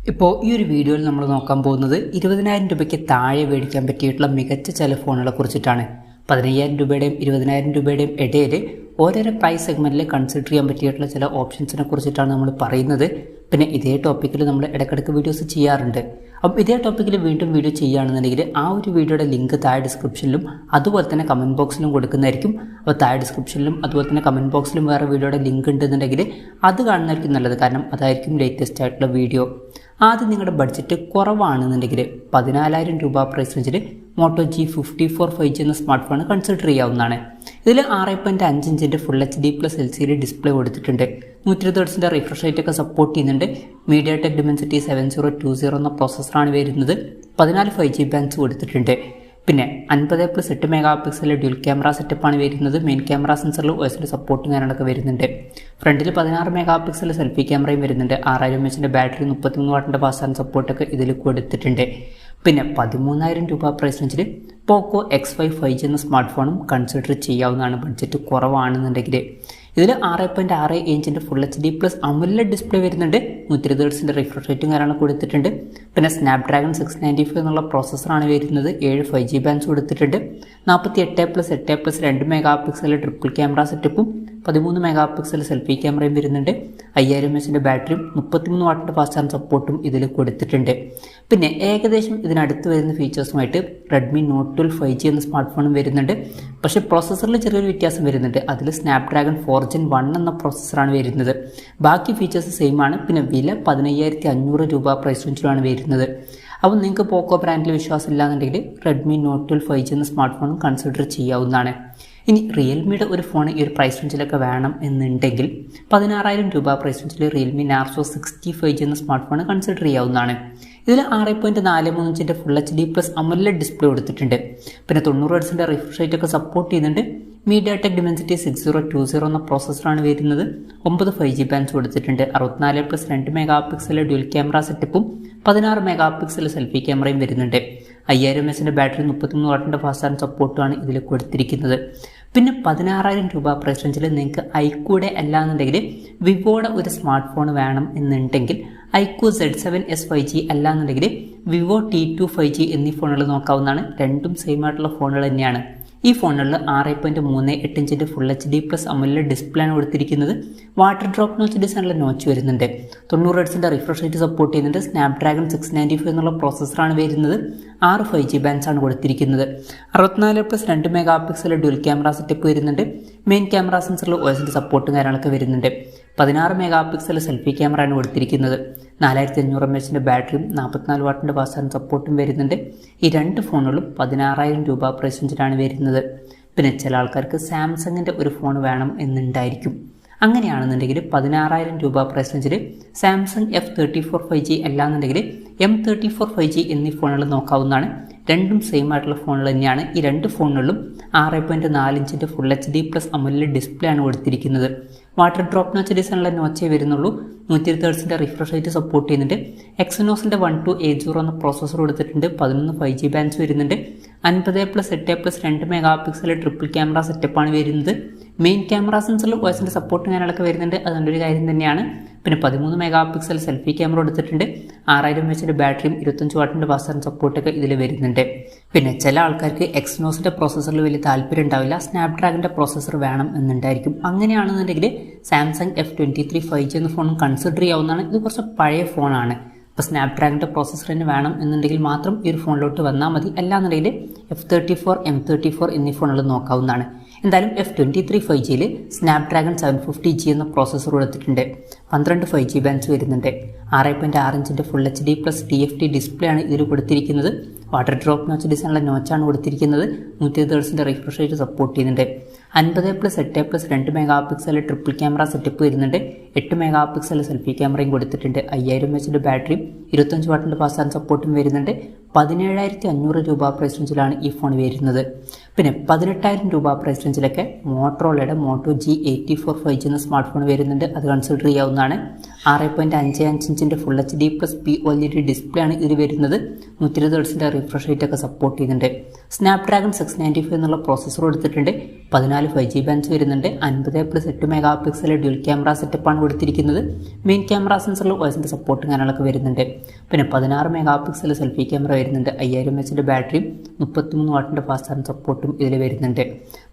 ഇപ്പോൾ ഈ ഒരു വീഡിയോയിൽ നമ്മൾ നോക്കാൻ പോകുന്നത് 20,000 രൂപയ്ക്ക് താഴെ മേടിക്കാൻ പറ്റിയിട്ടുള്ള മികച്ച ചില ഫോണുകളെ കുറിച്ചിട്ടാണ്. 15,000 രൂപയുടെയും 20,000 രൂപയുടെയും ഇടയിൽ ഓരോരോ പ്രൈസ് സെഗ്മെൻറ്റിൽ കൺസിഡർ ചെയ്യാൻ പറ്റിയിട്ടുള്ള ചില ഓപ്ഷൻസിനെ കുറിച്ചിട്ടാണ് നമ്മൾ പറയുന്നത്. പിന്നെ ഇതേ ടോപ്പിക്കിൽ നമ്മൾ ഇടയ്ക്കിടയ്ക്ക് വീഡിയോസ് ചെയ്യാറുണ്ട്. അപ്പം ഇതേ ടോപ്പിക്കിൽ വീണ്ടും വീഡിയോ ചെയ്യുകയാണെന്നുണ്ടെങ്കിൽ ആ ഒരു വീഡിയോയുടെ ലിങ്ക് താഴെ ഡിസ്ക്രിപ്ഷനിലും അതുപോലെ തന്നെ കമൻറ്റ് ബോക്സിലും കൊടുക്കുന്നതായിരിക്കും. അപ്പോൾ താഴെ ഡിസ്ക്രിപ്ഷനിലും അതുപോലെ തന്നെ കമൻറ്റ് ബോക്സിലും വേറെ വീഡിയോയുടെ ലിങ്ക് ഉണ്ടെന്നുണ്ടെങ്കിൽ അത് കാണുന്നതായിരിക്കും നല്ലത്. കാരണം അതായിരിക്കും ലേറ്റസ്റ്റ് ആയിട്ടുള്ള വീഡിയോ. ആദ്യം നിങ്ങളുടെ ബഡ്ജറ്റ് കുറവാണെന്നുണ്ടെങ്കിൽ 14,000 രൂപ പ്രൈസ് റേഞ്ചിൽ മോട്ടോ G54 5G എന്ന സ്മാർട്ട് ഫോൺ കൺസിഡർ ചെയ്യാവുന്നതാണ്. ഇതിൽ 6.5 ഇഞ്ചിൻ്റെ ഫുൾ HD+ LCD ഡിസ്പ്ലേ കൊടുത്തിട്ടുണ്ട്. 120 Hz റിഫ്രഷ് റേറ്റ് ഒക്കെ സപ്പോർട്ട് ചെയ്യുന്നുണ്ട്. MediaTek Dimensity 7020 എന്ന പ്രോസസ്സറാണ് വരുന്നത്. 14 5G ബാൻഡ്സ് കൊടുത്തിട്ടുണ്ട്. പിന്നെ 50+8 മെഗാ പിക്സൽ ഡ്യുവൽ ക്യാമറ സെറ്റപ്പാണ് വരുന്നത്. മെയിൻ ക്യാമറ സെൻസറിൽ OSD സപ്പോർട്ടും കാര്യങ്ങളൊക്കെ വരുന്നുണ്ട്. ഫ്രണ്ടിൽ 16 മെഗാ പിക്സൽ സെൽഫി ക്യാമറയും വരുന്നുണ്ട്. 6000 mAh ബാറ്ററി 33 വാട്ടിൻ്റെ ഫാസ്റ്റ് ചാർജ് സപ്പോർട്ടൊക്കെ ഇതിൽ കൊടുത്തിട്ടുണ്ട്. പിന്നെ 13,000 രൂപ പ്രൈസ് റേഞ്ചിൽ പോക്കോ X5 5G എന്ന സ്മാർട്ട് ഫോണും കൺസിഡർ ചെയ്യാവുന്നതാണ് ബഡ്ജറ്റ് കുറവാണെന്നുണ്ടെങ്കിൽ. ഇതിൽ 6.6 ഇഞ്ചിൻ്റെ ഫുൾ HD+ AMOLED ഡിസ്പ്ലേ വരുന്നുണ്ട്. 120 Hz റിഫ്രഷ് റേറ്റും കാര്യങ്ങളൊക്കെ കൊടുത്തിട്ടുണ്ട്. പിന്നെ സ്നാപ്ഡ്രാഗൺ 695 എന്നുള്ള പ്രോസസ്സറാണ് വരുന്നത്. 7 5G ബാൻഡ്സ് കൊടുത്തിട്ടുണ്ട്. 48+8+2 മെഗാ പിക്സൽ ട്രിപ്പിൾ ക്യാമറ സെറ്റപ്പും 13 മെഗാ പിക്സൽ സെൽഫി ക്യാമറയും വരുന്നുണ്ട്. 5000 mAh ബാറ്ററിയും 33 വാട്ടിൻ്റെ ഫാസ്റ്റ് ചാർജ് സപ്പോർട്ടും ഇതിൽ കൊടുത്തിട്ടുണ്ട്. പിന്നെ ഏകദേശം ഇതിനടുത്ത് വരുന്ന ഫീച്ചേഴ്സുമായിട്ട് റെഡ്മി നോട്ട് 12 5G എന്ന സ്മാർട്ട് ഫോണും വരുന്നുണ്ട്. പക്ഷേ പ്രോസസ്സറിൽ ചെറിയൊരു വ്യത്യാസം വരുന്നുണ്ട്. അതിൽ സ്നാപ്ഡ്രാഗൺ 4 Gen 1 എന്ന പ്രോസസ്സറാണ് വരുന്നത്. ബാക്കി ഫീച്ചേഴ്സ് സെയിം ആണ്. പിന്നെ വില 15,500 രൂപ പ്രൈസ് റേഞ്ചിലാണ് വരുന്നത്. അപ്പോൾ നിങ്ങൾക്ക് പോക്കോ ബ്രാൻഡിൽ വിശ്വാസമില്ല എന്നുണ്ടെങ്കിൽ റെഡ്മി നോട്ട് 12 5G എന്ന സ്മാർട്ട് ഫോണും കൺസിഡർ ചെയ്യാവുന്നതാണ്. ഇനി റിയൽമിയുടെ ഒരു ഫോൺ ഈ ഒരു പ്രൈസ് റേഞ്ചിലൊക്കെ വേണം എന്നുണ്ടെങ്കിൽ 16,000 രൂപ പ്രൈസ് റേഞ്ചിൽ റിയൽമി നാർസോ 60 5G എന്ന സ്മാർട്ട് ഫോൺ കൺസിഡർ ചെയ്യാവുന്നതാണ്. ഇതിൽ 6.43 ഇഞ്ചിൻ്റെ ഫുൾ HD+ AMOLED ഡിസ്പ്ലേ കൊടുത്തിട്ടുണ്ട്. പിന്നെ 90 Hz റിഫ്രഷ് റേറ്റ് ഒക്കെ സപ്പോർട്ട് ചെയ്യുന്നുണ്ട്. MediaTek Dimensity 6020 എന്ന പ്രോസസ്സറാണ് വരുന്നത്. 9 5G ബാൻഡ്സ് കൊടുത്തിട്ടുണ്ട്. 64+2 മെഗാ പിക്സൽ ഡ്യുവൽ ക്യാമറ സെറ്റപ്പും 16 മെഗാ പിക്സൽ സെൽഫി ക്യാമറയും വരുന്നുണ്ട്. 5000 mAh ബാറ്ററി 33 വാട്ടിൻ്റെ ഫാസ്റ്റ് ചാർജ് സപ്പോർട്ടുമാണ് ഇതിൽ കൊടുത്തിരിക്കുന്നത്. പിന്നെ 16,000 രൂപ പ്രൈസ് റേഞ്ചിൽ നിങ്ങൾക്ക് ഐക്യൂടെ അല്ലാന്നുണ്ടെങ്കിൽ വിവോയുടെ ഒരു സ്മാർട്ട് ഫോൺ വേണം എന്നുണ്ടെങ്കിൽ ഐക്യു Z7S 5G അല്ലാന്നുണ്ടെങ്കിൽ വിവോ T2 5G എന്നീ ഫോണുകൾ നോക്കാവുന്നതാണ്. രണ്ടും സെയിം ആയിട്ടുള്ള ഫോണുകൾ തന്നെയാണ്. ഈ ഫോണുകളിൽ 6.38 ഇഞ്ചിൻ്റെ ഫുൾ HD+ AMOLED ഡിസ്പ്ലേ ആണ് കൊടുത്തിരിക്കുന്നത്. വാട്ടർ ഡ്രോപ്പ് നോച്ച് ഡിസൈനിലെ നോച്ച് വരുന്നുണ്ട്. 90 Hz റിഫ്രഷ് റേറ്റ് സപ്പോർട്ട് ചെയ്യുന്നുണ്ട്. സ്നാപ്ഡ്രാഗൺ 695 എന്നുള്ള പ്രോസസ്സറാണ് വരുന്നത്. 6 5G ബാൻഡ്സ് ആണ് കൊടുത്തിരിക്കുന്നത്. 64+2 mega pixel dual camera setup വരുന്നുണ്ട്. മെയിൻ ക്യാമറ സെൻസറിൽ OSD സപ്പോർട്ടും കാര്യങ്ങളൊക്കെ വരുന്നുണ്ട്. 16 മെഗാ പിക്സൽ സെൽഫി ക്യാമറയാണ് കൊടുത്തിരിക്കുന്നത്. 4500 mAh ബാറ്ററിയും 44 വാട്ടിൻ്റെ ഫാസ്റ്റ് ചാർജ് സപ്പോർട്ടും വരുന്നുണ്ട്. ഈ രണ്ട് ഫോണുകളും 16,000 രൂപ പ്രൈസ് റേഞ്ചിലാണ് വരുന്നത്. പിന്നെ ചില ആൾക്കാർക്ക് സാംസങ്ങിൻ്റെ ഒരു ഫോൺ വേണം എന്നുണ്ടായിരിക്കും. അങ്ങനെയാണെന്നുണ്ടെങ്കിൽ 16,000 രൂപ പ്രൈസ് റേഞ്ചിൽ സാംസങ് F34 5G അല്ലാന്നുണ്ടെങ്കിൽ M34 5G എന്നീ ഫോണുകൾ നോക്കാവുന്നതാണ്. രണ്ടും സെയിം ആയിട്ടുള്ള ഫോണുകൾ തന്നെയാണ്. ഈ രണ്ട് ഫോണുകളിലും 6.4 ഇഞ്ചിൻ്റെ ഫുൾ HD+ AMOLED ഡിസ്പ്ലേ ആണ് കൊടുത്തിരിക്കുന്നത്. വാട്ടർ ഡ്രോപ്പ് നോച്ച് ഡിസൈനിലെ നോച്ചേ വരുന്നുള്ളൂ. 120 Hz റിഫ്രഷ് റേറ്റ് സപ്പോർട്ട് ചെയ്യുന്നുണ്ട്. എക്സിനോസിൻ്റെ 1280 എന്ന പ്രോസസ്സർ കൊടുത്തിട്ടുണ്ട്. 11 5G ബാൻഡ്സ് വരുന്നുണ്ട്. 50+8+2 മെഗാ പിക്സൽ ട്രിപ്പിൾ ക്യാമറ സെറ്റപ്പാണ് വരുന്നത്. മെയിൻ ക്യാമറ സെൻസറിൽ OSD സപ്പോർട്ടും കാര്യങ്ങളൊക്കെ വരുന്നുണ്ട്. അതുകൊണ്ടൊരു കാര്യം തന്നെയാണ്. പിന്നെ 13 മെഗാ പിക്സൽ സെൽഫി ക്യാമറ കൊടുത്തിട്ടുണ്ട്. 6000 mAh ബാറ്ററിയും 25 വാട്ടിൻ്റെ ഫാസ്റ്റ് ചാർജ് സപ്പോർട്ടൊക്കെ ഇതിൽ വരുന്നുണ്ട്. പിന്നെ ചില ആൾക്കാർക്ക് എക്സിനോസിൻ്റെ പ്രോസസ്സറിൽ വലിയ താല്പര്യം ഉണ്ടാവില്ല. സ്നാപ്ഡ്രാഗണിൻ്റെ പ്രോസസ്സർ വേണം എന്നുണ്ടായിരിക്കും. അങ്ങനെയാണെന്നുണ്ടെങ്കിൽ സാംസങ് F23 5G എന്ന ഫോണും കൺസിഡർ ചെയ്യാവുന്നതാണ്. ഇത് കുറച്ച് പഴയ ഫോണാണ്. ഇപ്പോൾ സ്നാപ്ഡ്രാഗണിൻ്റെ പ്രോസസ്സർ തന്നെ വേണം എന്നുണ്ടെങ്കിൽ മാത്രം ഈ ഒരു ഫോണിലോട്ട് വന്നാൽ മതി. അല്ലാന്നുണ്ടെങ്കിൽ F34 M34 എന്നീ ഫോണുകൾ നോക്കാവുന്നതാണ്. എന്തായാലും F23 5Gയിൽ സ്നാപ്ഡ്രാഗൺ 750G എന്ന പ്രോസസ്സർ കൊടുത്തിട്ടുണ്ട്. 12 5G ബാൻഡ്സ് വരുന്നുണ്ട്. 6.6 ഇഞ്ചിൻ്റെ ഫുൾ HD+ TFT ഡിസ്പ്ലേ ആണ് ഇതിൽ കൊടുത്തിരിക്കുന്നത്. വാട്ടർ ഡ്രോപ്പ് നോച്ച് ഡിസൈനിലെ നോച്ചാണ് കൊടുത്തിരിക്കുന്നത്. 120 Hz റിഫ്രഷ് റേറ്റ് സപ്പോർട്ട് ചെയ്യുന്നുണ്ട്. 50+8+2 mega pixel triple camera setup വരുന്നുണ്ട്. 8 മെഗാ പിക്സൽ സെൽഫി ക്യാമറയും കൊടുത്തിട്ടുണ്ട്. 5000 mAh ബാറ്ററിയും 25 വാട്ടിൻ്റെ ഫാസ്റ്റ് ചാർജ് സപ്പോർട്ടും വരുന്നുണ്ട്. 17,500 രൂപ പ്രൈസ് റേഞ്ചിലാണ് ഈ ഫോൺ വരുന്നത്. പിന്നെ 18,000 രൂപ പ്രൈസ് റേഞ്ചിലൊക്കെ മോട്ടറോളയുടെ മോട്ടോ G84 5G എന്ന സ്മാർട്ട് ഫോൺ വരുന്നുണ്ട്. അത് കൺസിഡർ ചെയ്യാവുന്നതാണ്. 6.55 ഇഞ്ചിൻ്റെ ഫുൾ HD+POLED ഡിസ്പ്ലേ ആണ് ഇതിൽ വരുന്നത്. 120 ഹെർട്സിൻ്റെ റിഫ്രഷ് റേറ്റ് ഒക്കെ സപ്പോർട്ട് ചെയ്യുന്നുണ്ട്. സ്നാപ്ഡ്രാഗൺ 695 എന്നുള്ള പ്രോസസ്സർ കൊടുത്തിട്ടുണ്ട്. 14 5G ബാൻഡ്സ് വരുന്നുണ്ട്. 50+8 മെഗാ പിക്സൽ ഡ്യുവൽ ക്യാമറ സെറ്റപ്പാണ് കൊടുത്തിരിക്കുന്നത്. മെയിൻ ക്യാമറ സെൻസറിൽ വോയിസിൻ്റെ സപ്പോർട്ടും കാര്യങ്ങളൊക്കെ വരുന്നുണ്ട്. പിന്നെ 16 മെഗാ പിക്സൽ സെൽഫി ക്യാമറ വരുന്നുണ്ട്. 5000 mAh ബാറ്ററിയും 33 വാട്ടിൻ്റെ ഫാസ്റ്റ് ചാർജിംഗ് സപ്പോർട്ടും ഇതിൽ വരുന്നുണ്ട്.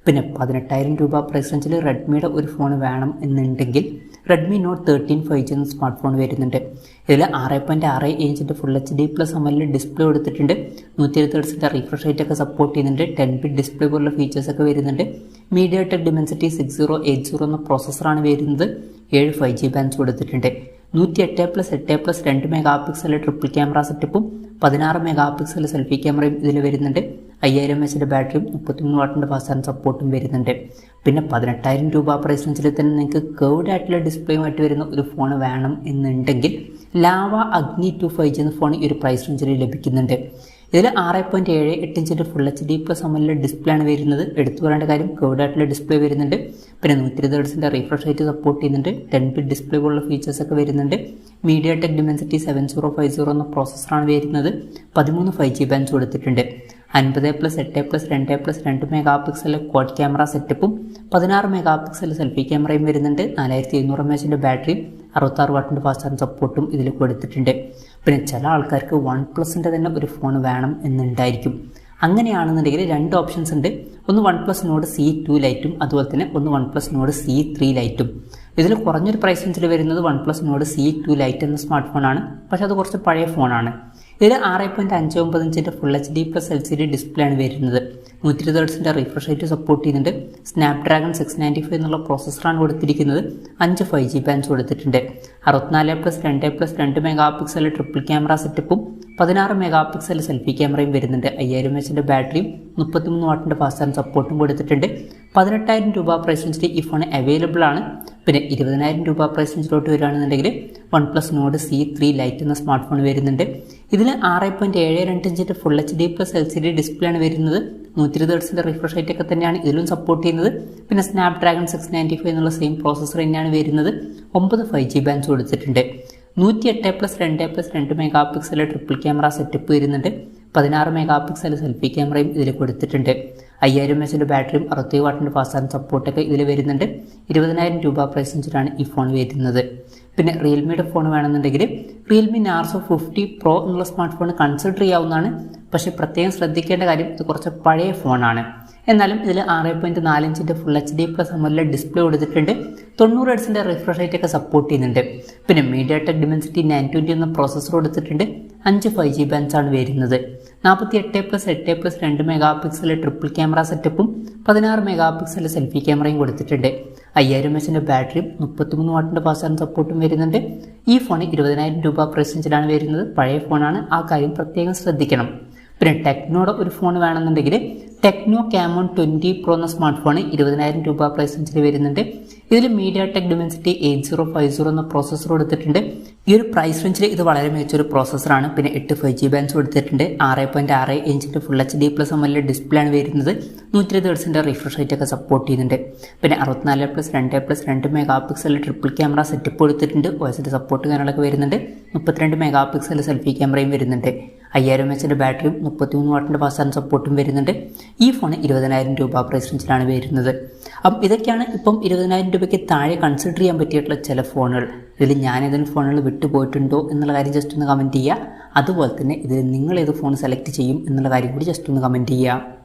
പിന്നെ 18,000 രൂപ പ്രൈസ് റേഞ്ചിൽ റെഡ്മിയുടെ ഒരു ഫോൺ വേണം എന്നുണ്ടെങ്കിൽ റെഡ്മി നോട്ട് 13 5G എന്ന സ്മാർട്ട് ഫോൺ വരുന്നുണ്ട്. ഇതിൽ 6.6 ഇഞ്ചിൻ്റെ ഫുൾ HD+ AMOLED ഡിസ്പ്ലേ കൊടുത്തിട്ടുണ്ട്. 120 ഹെർട്സിൻ്റെ റിഫ്രഷ് റേറ്റ് ഒക്കെ സപ്പോർട്ട് ചെയ്യുന്നുണ്ട്. 10-bit ഡിസ്പ്ലേ പോലുള്ള ഫീച്ചേഴ്സ് ഒക്കെ വരുന്നുണ്ട്. MediaTek Dimensity 6080 എന്ന പ്രോസസ്സറാണ് വരുന്നത്. 7 5G ബാൻഡ്സ് കൊടുത്തിട്ടുണ്ട്. 108+8+2 മെഗാ പിക്സൽ ട്രിപ്പിൾ ക്യാമറ സെറ്റപ്പും 16 മെഗാ പിക്സൽ സെൽഫി ക്യാമറയും ഇതിൽ വരുന്നുണ്ട്. 5000 mAh ബാറ്ററിയും 33 വാട്ടിൻ്റെ ഫാസ്റ്റ് ചാർജിംഗ് സപ്പോർട്ടും വരുന്നുണ്ട്. പിന്നെ 18,000 രൂപ പ്രൈസ് റേഞ്ചിൽ തന്നെ നിങ്ങൾക്ക് കർവ്ഡ് ആയിട്ടുള്ള ഡിസ്പ്ലേയുമായിട്ട് വരുന്ന ഒരു ഫോൺ വേണം എന്നുണ്ടെങ്കിൽ ലാവ അഗ്നി 2 5G എന്ന ഫോൺ ഈ ഒരു പ്രൈസ് റേഞ്ചിൽ ലഭിക്കുന്നുണ്ട്. ഇതിൽ 6.78 ഇഞ്ചിൻ്റെ ഫുൾ HD+ AMOLED ഡിസ്പ്ലേ ആണ് വരുന്നത്. എടുത്തു പറയേണ്ട കാര്യം കർവ്ഡ് ആയിട്ടുള്ള ഡിസ്പ്ലേ വരുന്നുണ്ട്. പിന്നെ 120 ഹെർട്സിൻ്റെ റിഫ്രഷ് റേറ്റ് സപ്പോർട്ട് ചെയ്യുന്നുണ്ട്. 10-bit ഡിസ്പ്ലേ പോലുള്ള ഫീച്ചേഴ്സ് ഒക്കെ വരുന്നുണ്ട്. MediaTek Dimensity 7050 എന്ന പ്രോസസ്സറാണ് വരുന്നത്. 13 5G ബാൻഡ്സ് കൊടുത്തിട്ടുണ്ട്. 50+8+2+2 മെഗാ പിക്സൽ ക്വാഡ് ക്യാമറ സെറ്റപ്പും 16 മെഗാ പിക്സൽ സെൽഫി ക്യാമറയും വരുന്നുണ്ട്. 4700 mAh ബാറ്ററിയും 66 വാട്ടിൻ്റെ ഫാസ്റ്റ് ചാർജിംഗ് സപ്പോർട്ടും ഇതിൽ കൊടുത്തിട്ടുണ്ട്. പിന്നെ ചില ആൾക്കാർക്ക് OnePlusൻ്റെ തന്നെ ഒരു ഫോൺ വേണം എന്നുണ്ടായിരിക്കും. അങ്ങനെയാണെന്നുണ്ടെങ്കിൽ 2 ഓപ്ഷൻസ് ഉണ്ട്. ഒന്ന് OnePlus Nord C2 ലൈറ്റും അതുപോലെ തന്നെ ഒന്ന് OnePlus Nord C3 ലൈറ്റും. ഇതിൽ കുറഞ്ഞൊരു പ്രൈസ് റേഞ്ചിൽ വരുന്നത് OnePlus Nord C2 ലൈറ്റ് എന്ന സ്മാർട്ട് ഫോണാണ്. പക്ഷേ അത് കുറച്ച് പഴയ ഫോണാണ്. ഇതിൽ 6.59 ഇഞ്ചിൻ്റെ ഫുൾ HD+ LCD ഡിസ്പ്ലേ ആണ് വരുന്നത്. 120 ഹെർട്സിൻ്റെ റിഫ്രഷ് റേറ്റ് സപ്പോർട്ട് ചെയ്യുന്നുണ്ട്. സ്നാപ്ഡ്രാഗൺ 695 എന്നുള്ള പ്രോസസ്സറാണ് കൊടുത്തിരിക്കുന്നത്. 5 5G ബാൻഡ്സ് കൊടുത്തിട്ടുണ്ട്. 64+2+2 മെഗാ പിക്സൽ ട്രിപ്പിൾ ക്യാമറ സെറ്റപ്പും 16 മെഗാ പിക്സൽ സെൽഫി ക്യാമറയും വരുന്നുണ്ട്. 5000 mAh ബാറ്ററിയും 33 വാട്ടിൻ്റെ ഫാസ്റ്റ് ചാർജിംഗ് സപ്പോർട്ടും കൊടുത്തിട്ടുണ്ട്. 18,000 രൂപ പ്രൈസ് റേഞ്ചിൽ ഈ ഫോൺ അവൈലബിൾ ആണ്. പിന്നെ 20,000 രൂപ പ്രൈസ് റേഞ്ചിലോട്ട് വരികയാണെന്നുണ്ടെങ്കിൽ OnePlus Nord C3 ലൈറ്റ് എന്ന സ്മാർട്ട് ഫോൺ വരുന്നുണ്ട്. ഇതിൽ 6.72 ഇഞ്ചിൻ്റെ ഫുൾ HD+ LCD ഡിസ്പ്ലേ ആണ് വരുന്നത്. 120 ഹെർട്സിൻ്റെ റിഫ്രഷ് റേറ്റ് ഒക്കെ തന്നെയാണ് ഇതിലും സപ്പോർട്ട് ചെയ്യുന്നത്. പിന്നെ സ്നാപ്ഡ്രാഗൺ 695 എന്നുള്ള സെയിം പ്രോസസ്സർ തന്നെയാണ് വരുന്നത്. 9 5G ബാൻഡ്സ് കൊടുത്തിട്ടുണ്ട്. 108+2+2 mega pixel triple camera setup വരുന്നുണ്ട്. 16 മെഗാ പിക്സൽ സെൽഫി ക്യാമറയും ഇതിൽ കൊടുത്തിട്ടുണ്ട്. 5000 mAh ബാറ്ററിയും 60 വാട്ടിൻ്റെ ഫാസ്റ്റ് ചാർജിംഗ് സപ്പോർട്ടൊക്കെ ഇതിൽ വരുന്നുണ്ട്. 20,000 രൂപ പ്രൈസ് റേഞ്ചിലാണ് ഈ ഫോൺ വരുന്നത്. പിന്നെ റിയൽമിയുടെ ഫോൺ വേണമെന്നുണ്ടെങ്കിൽ റിയൽമി നാർസോ 50 Pro എന്നുള്ള സ്മാർട്ട് ഫോൺ കൺസിഡർ ചെയ്യാവുന്നതാണ്. പക്ഷേ പ്രത്യേകം ശ്രദ്ധിക്കേണ്ട കാര്യം ഇത് കുറച്ച് പഴയ ഫോണാണ്. എന്നാലും ഇതിൽ 6.4 ഇഞ്ചിൻ്റെ ഫുൾ HD+ AMOLED ഡിസ്പ്ലേ കൊടുത്തിട്ടുണ്ട്. 90 ഹെർട്സിൻ്റെ റിഫ്രഷ് റേറ്റ് ഒക്കെ സപ്പോർട്ട് ചെയ്യുന്നുണ്ട്. പിന്നെ MediaTek Dimensity 920 എന്ന പ്രോസസ്സർ കൊടുത്തിട്ടുണ്ട്. 5 5G ബാൻഡ്സ് ആണ് വരുന്നത്. 48+8+2 മെഗാ പിക്സൽ ട്രിപ്പിൾ ക്യാമറ സെറ്റപ്പും 16 മെഗാ പിക്സൽ സെൽഫി ക്യാമറയും കൊടുത്തിട്ടുണ്ട്. 5000 mAh ബാറ്ററിയും 33 വാട്ടിൻ്റെ ഫാസ്റ്റ് ചാർജിംഗ് സപ്പോർട്ടും വരുന്നുണ്ട്. ഈ ഫോൺ 20,000 രൂപ പ്രൈസ് റേഞ്ചിലാണ് വരുന്നത്. പഴയ ഫോണാണ്, ആ കാര്യം പ്രത്യേകം ശ്രദ്ധിക്കണം. പിന്നെ ടെക്നോയുടെ ഒരു ഫോൺ വേണമെന്നുണ്ടെങ്കിൽ ടെക്നോ Camon 20 Pro എന്ന സ്മാർട്ട് ഫോൺ 20,000 രൂപ പ്രൈസ് റേഞ്ചിൽ വരുന്നുണ്ട്. ഇതിൽ MediaTek Dimensity 8050 എന്ന പ്രോസസ്സർ കൊടുത്തിട്ടുണ്ട്. ഈ ഒരു പ്രൈസ് റേഞ്ചിൽ ഇത് വളരെ മികച്ചൊരു പ്രോസസ്സറാണ്. പിന്നെ 8 5G ബാൻഡ്സ് കൊടുത്തിട്ടുണ്ട്. 6.6 ഇഞ്ചിൻ്റെ ഫുൾ HD+ AMOLED ഡിസ്പ്ലേ ആണ് വരുന്നത്. 120 ഹെർട്സിൻ്റെ റിഫ്രഷ് റേറ്റ് ഒക്കെ സപ്പോർട്ട് ചെയ്യുന്നുണ്ട്. പിന്നെ 64+2+2 mega pixel triple camera setup കൊടുത്തിട്ടുണ്ട്. വോയിസിൻ്റെ സപ്പോർട്ട് കാര്യങ്ങളൊക്കെ വരുന്നുണ്ട്. 32 മെഗാ പിക്സൽ സെൽഫി ക്യാമറയും വരുന്നുണ്ട്. 5000 mAh ബാറ്ററിയും 33 വാട്ടിൻ്റെ ഫാസ്റ്റ് ചാർജിംഗ് സപ്പോർട്ടും വരുന്നുണ്ട്. ഈ ഫോൺ 20,000 രൂപ പ്രൈസ് റേഞ്ചിലാണ് വരുന്നത്. അപ്പം ഇതൊക്കെയാണ് ഇപ്പം 20,000 രൂപയ്ക്ക് താഴെ കൺസിഡർ ചെയ്യാൻ പറ്റിയിട്ടുള്ള ചില ഫോണുകൾ. ഇതിൽ ഞാൻ ഏതെങ്കിലും ഫോണുകൾ വിട്ടുപോയിട്ടുണ്ടോ എന്നുള്ള കാര്യം ജസ്റ്റ് ഒന്ന് കമൻറ്റ് ചെയ്യുക. അതുപോലെ തന്നെ ഇതിൽ നിങ്ങൾ ഏത് ഫോൺ സെലക്ട് ചെയ്യും എന്നുള്ള കാര്യം കൂടി ജസ്റ്റ് ഒന്ന് കമൻറ്റ് ചെയ്യുക.